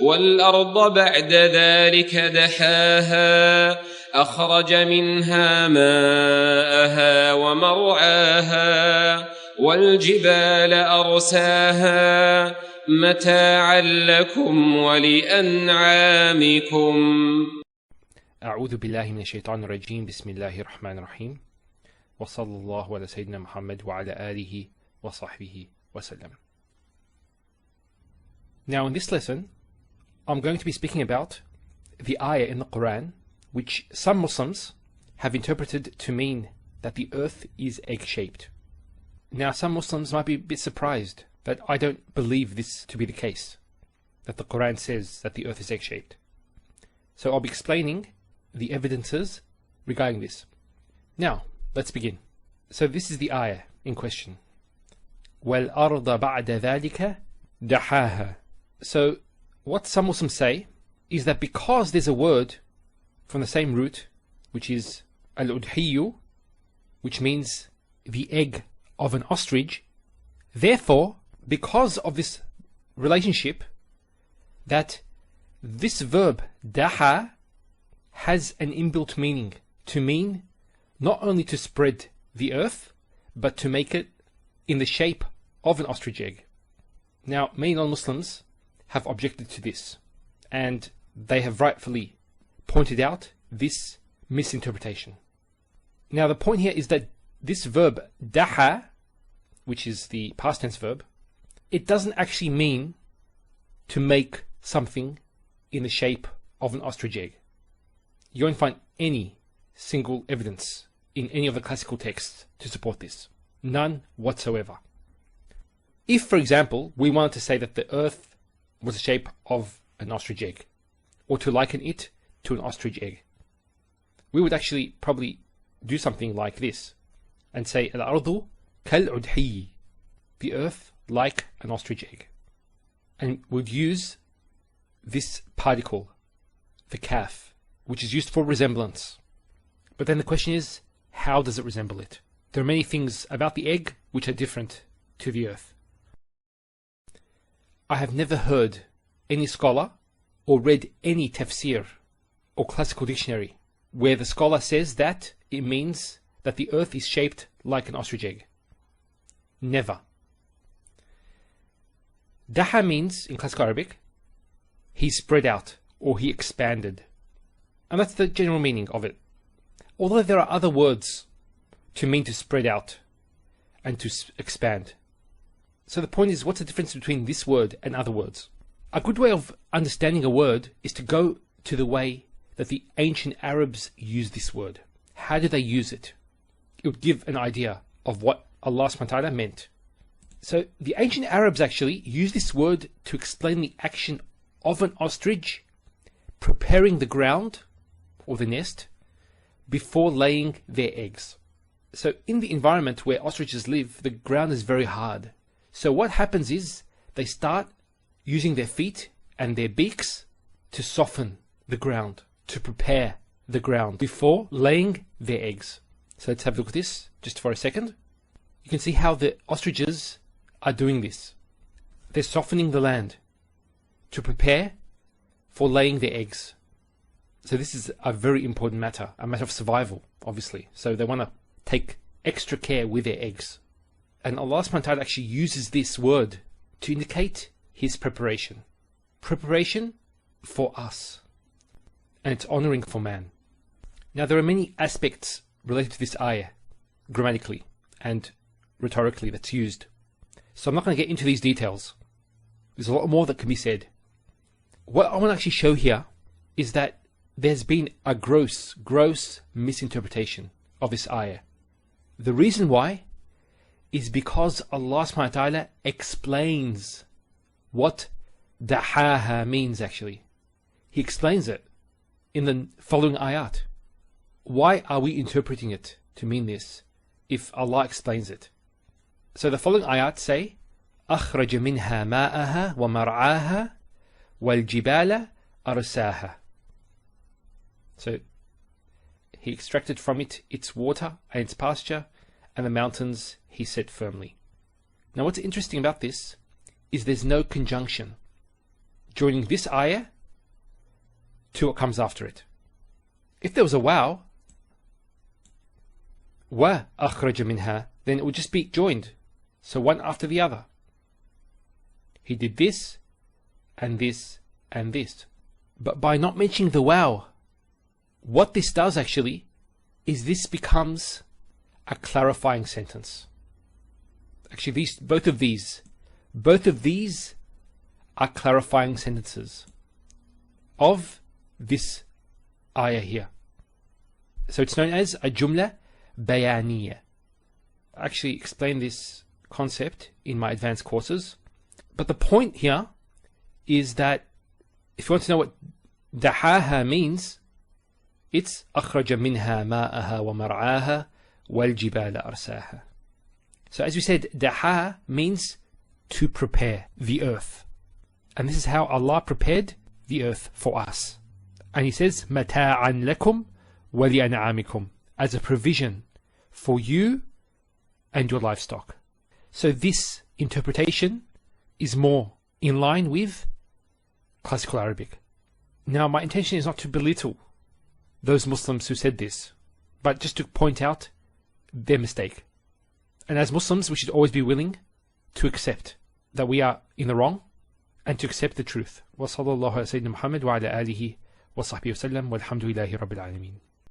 والأرض بعد ذلك دحاها أخرج منها ماءها ومرعاها والجبال أرساها متاعا لكم ولأنعامكم. أعوذ بالله من الشيطان الرجيم. بسم الله الرحمن الرحيم. وصلى الله على سيدنا محمد وعلى آله وصحبه وسلم. Now in this lesson, I'm going to be speaking about the ayah in the Quran, which some Muslims have interpreted to mean that the earth is egg-shaped. Now some Muslims might be a bit surprised that I don't believe this to be the case, that the Quran says that the earth is egg-shaped. So I'll be explaining the evidences regarding this. Now, let's begin. So this is the ayah in question. وَالْأَرْضَ بَعْدَ ذَلِكَ دَحَاهَا. So what some Muslims say is that because there's a word from the same root, which is al-udhiyu, which means the egg of an ostrich, therefore, because of this relationship, that this verb daha has an inbuilt meaning, to mean not only to spread the earth, but to make it in the shape of an ostrich egg. Now, many non-Muslims have objected to this, and they have rightfully pointed out this misinterpretation. Now, the point here is that this verb daha, which is the past tense verb, it doesn't actually mean to make something in the shape of an ostrich egg. You won't find any single evidence in any of the classical texts to support this. None whatsoever. If, for example, we wanted to say that the earth was the shape of an ostrich egg, or to liken it to an ostrich egg, we would actually probably do something like this and say al-ardu kal-udhiy, the earth like an ostrich egg, and would use this particle, the kaf, which is used for resemblance. But then the question is, how does it resemble it? There are many things about the egg which are different to the earth. I have never heard any scholar or read any tafsir or classical dictionary where the scholar says that it means that the earth is shaped like an ostrich egg. Never. Daha means, in classical Arabic, he spread out or he expanded. And that's the general meaning of it. Although there are other words to mean to spread out and to expand. So the point is, what's the difference between this word and other words? A good way of understanding a word is to go to the way that the ancient Arabs used this word. How did they use it? It would give an idea of what Allah subhanahu wa ta'ala meant. So the ancient Arabs actually used this word to explain the action of an ostrich preparing the ground or the nest before laying their eggs. So in the environment where ostriches live, the ground is very hard. So what happens is they start using their feet and their beaks to soften the ground, to prepare the ground before laying their eggs. So let's have a look at this just for a second. You can see how the ostriches are doing this. They're softening the land to prepare for laying their eggs. So this is a very important matter, a matter of survival, obviously. So they want to take extra care with their eggs. And Allah subhanahu wa ta'ala actually uses this word to indicate His preparation. Preparation for us. And it's honoring for man. Now there are many aspects related to this ayah, grammatically and rhetorically, that's used. So I'm not going to get into these details. There's a lot more that can be said. What I want to actually show here is that there's been a gross misinterpretation of this ayah. The reason why is because Allah subhanahu wa ta'ala explains what dahaha means actually. He explains it in the following ayat. Why are we interpreting it to mean this if Allah explains it? So the following ayat say, أخرج منها ماءها ومرعاها والجبال أرساها. So he extracted from it its water and its pasture, and the mountains he set firmly. Now what's interesting about this is there's no conjunction. joining this ayah to what comes after it. If there was a waw, wa akhraja minha, then it would just be joined. So one after the other. He did this, and this, and this. But by not mentioning the waw, what this does actually is this becomes a clarifying sentence. Actually, both of these are clarifying sentences of this ayah here. So it's known as a jumla bayaniya. I actually explained this concept in my advanced courses. But the point here is that if you want to know what dahaha means, it's أخرج منها ماءها ومرعاها والجبال أرساها. So as we said, daha means to prepare the earth. And this is how Allah prepared the earth for us. And He says, مَتَاعًا لَكُمْ وَلِأَنْعَامِكُمْ, as a provision for you and your livestock. So this interpretation is more in line with classical Arabic. Now, my intention is not to belittle those Muslims who said this, but just to point out their mistake. And as Muslims, we should always be willing to accept that we are in the wrong and to accept the truth. وصلى الله على سيدنا محمد وعلى آله وصحبه وسلم والحمد لله رب العالمين.